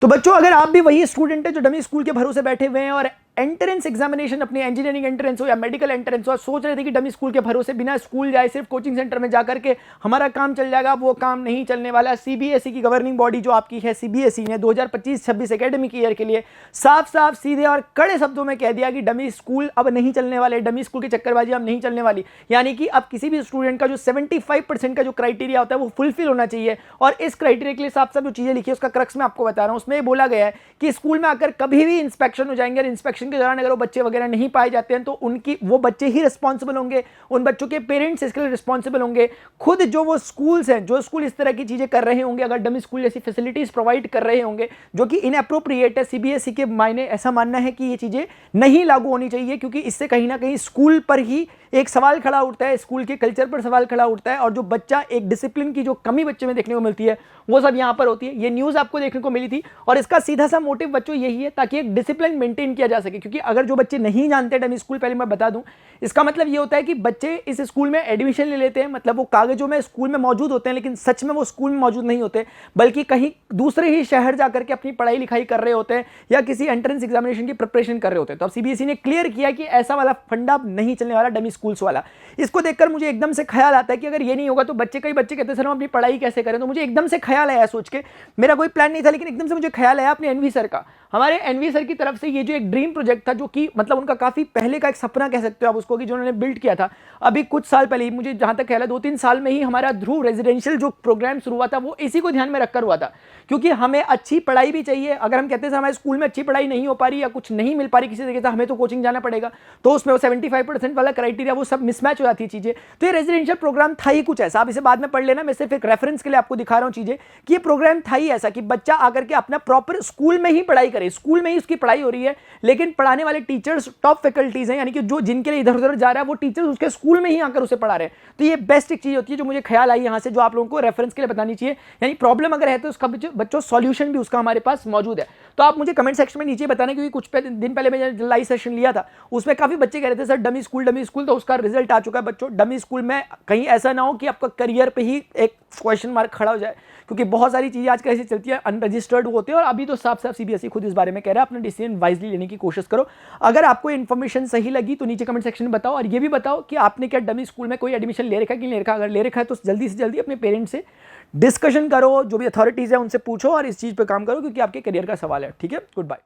तो बच्चों, अगर आप भी वही स्टूडेंट है जो डमी स्कूल के भरोसे बैठे हुए हैं और एंट्रेंस एग्जामिनेशन अपनी इंजीनियरिंग एंट्रेंस हो या मेडिकल एंट्रेंस हो, सोच रहे थे कि डमी स्कूल के भरोसे बिना स्कूल जाए सिर्फ कोचिंग सेंटर में जाकर के हमारा काम चल जाएगा, वो काम नहीं चलने वाला। सीबीएसई की गवर्निंग बॉडी जो आपकी है सीबीएसई ने 2025-26 एकेडमिक ईयर के लिए साफ साफ सीधे और कड़े शब्दों में कह दिया कि डमी स्कूल अब नहीं चलने वाले, डमी स्कूल की चक्करबाजी अब नहीं चलने वाली। यानी कि अब किसी भी स्टूडेंट का जो 75% का जो क्राइटेरिया होता है वो फुलफिल होना चाहिए। और इस क्राइटेरिया के लिए साफ साफ जो चीजें लिखी है उसका क्रक्स मैं आपको बता रहा हूं। उसमें बोला गया है कि स्कूल में आकर कभी भी इंस्पेक्शन हो जाएंगे और इंस्पेक्शन के दौरान अगर वो बच्चे वगैरह नहीं पाए जाते हैं तो उनकी वो बच्चे ही रिस्पॉन्सिबल होंगे, उन बच्चों के पेरेंट्स इसके लिए रिस्पॉन्सिबल होंगे। खुद जो वो स्कूल्स हैं, जो स्कूल इस तरह की चीजें कर रहे होंगे, अगर डमी स्कूल जैसी फैसिलिटीज प्रोवाइड कर रहे होंगे जो कि इनएप्रोप्रिएट है, सीबीएसई के मायने ऐसा मानना है कि ये चीजें नहीं लागू होनी चाहिए, क्योंकि इससे कहीं ना कहीं स्कूल पर ही एक सवाल खड़ा उठता है, स्कूल के कल्चर पर सवाल खड़ा उठता है। और जो बच्चा एक डिसिप्लिन की जो कमी बच्चे में देखने को मिलती है वो सब यहां पर होती है। ये न्यूज आपको देखने को मिली थी और इसका सीधा सा मोटिव बच्चों यही है ताकि एक डिसिप्लिन मेंटेन किया जा सके। क्योंकि अगर जो बच्चे नहीं जानते डमी स्कूल, पहले मैं बता दूं, इसका मतलब ये होता है कि बच्चे इस स्कूल में एडमिशन ले लेते हैं, मतलब वो कागजों में स्कूल में मौजूद होते हैं लेकिन सच में वो स्कूल में मौजूद नहीं होते, बल्कि कहीं दूसरे ही शहर जाकर के अपनी पढ़ाई लिखाई कर रहे होते हैं या किसी एंट्रेंस एग्जामिनेशन की प्रिपरेशन कर रहे होते हैं। तो अब सीबीएसई ने क्लियर किया कि ऐसा वाला फंडा नहीं चलने वाला डमी स्कूल्स वाला। इसको देखकर मुझे एकदम से ख्याल आता है कि अगर ये नहीं होगा तो कई बच्चे कहते हैं सर हम अपनी पढ़ाई कैसे करें। तो मुझे एकदम से ख्याल आया, सोच के, मेरा कोई प्लान नहीं था लेकिन एकदम से मुझे ख्याल आया अपने एनवी सर का। हमारे एनवी सर की तरफ से ये जो एक ड्रीम प्रोजेक्ट था, जो कि मतलब उनका काफी पहले का एक सपना कह सकते हो आप उसको, कि जो उन्होंने बिल्ड किया था अभी कुछ साल पहले ही, मुझे जहां तक ख्याल है 2-3 साल में ही हमारा ध्रुव रेजिडेंशियल जो प्रोग्राम शुरू हुआ था वो इसी को ध्यान में रखकर हुआ था। क्योंकि हमें अच्छी पढ़ाई भी चाहिए। अगर हम कहते हैं हमारे स्कूल में अच्छी पढ़ाई नहीं हो पा रही या कुछ नहीं मिल पा रही किसी तरीके से, हमें तो कोचिंग जाना पड़ेगा, तो उसमें वो 75% वाला क्राइटेरिया वो सब मिसमैच हो जाती है चीजें। तो ये रेजिडेंशियल प्रोग्राम था ही कुछ ऐसा, आप इसे बाद में पढ़ लेना, मैं सिर्फ एक रेफरेंस के लिए आपको दिखा रहा हूं चीजें, कि ये प्रोग्राम था ही ऐसा कि बच्चा आकर के अपना प्रॉपर स्कूल में ही पढ़ाई करे, स्कूल में ही उसकी पढ़ाई हो रही है, लेकिन पढ़ाने वाले टीचर्स टॉप फैकल्टीज हैं, यानी कि जो जिनके लिए इधर उधर जा रहा है वो टीचर्स उसके स्कूल में ही आकर उसे पढ़ा रहे हैं। तो ये बेस्ट एक चीज होती है जो मुझे ख्याल आई यहां से, जो आप लोगों को रेफरेंस के लिए बतानी चाहिए। यानी प्रॉब्लम अगर है तो उसका बच्चों सॉल्यूशन भी उसका हमारे पास मौजूद है। तो आप मुझे कमेंट सेक्शन में नीचे बताना, क्योंकि कुछ दिन पहले मैंने लाइव सेशन लिया था उसमें काफी बच्चे कह रहे थे सर डमी स्कूल, तो उसका रिजल्ट आ चुका है बच्चों। डमी स्कूल में कहीं ऐसा ना हो कि आपका करियर पे ही एक क्वेश्चन मार्क खड़ा हो जाए, क्योंकि बहुत सारी चीजें आज कैसे चलती है, अनरजिस्टर्ड होते हैं। और अभी तो साफ साफ सीबीएसई खुद इस बारे में कह रहा है, अपना डिसीजन वाइजली लेने की कोशिश करो। अगर आपको इन्फॉर्मेशन सही लगी तो नीचे कमेंट सेक्शन में बताओ, और ये भी बताओ कि आपने क्या डमी स्कूल में कोई एडमिशन ले रखा है कि नहीं ले रखा। अगर ले रखा है तो जल्दी से जल्दी अपने पेरेंट्स से डिस्कशन करो, जो भी अथॉरिटीज है उनसे पूछो और इस चीज पे काम करो, क्योंकि आपके करियर का सवाल है। ठीक है, गुड बाय।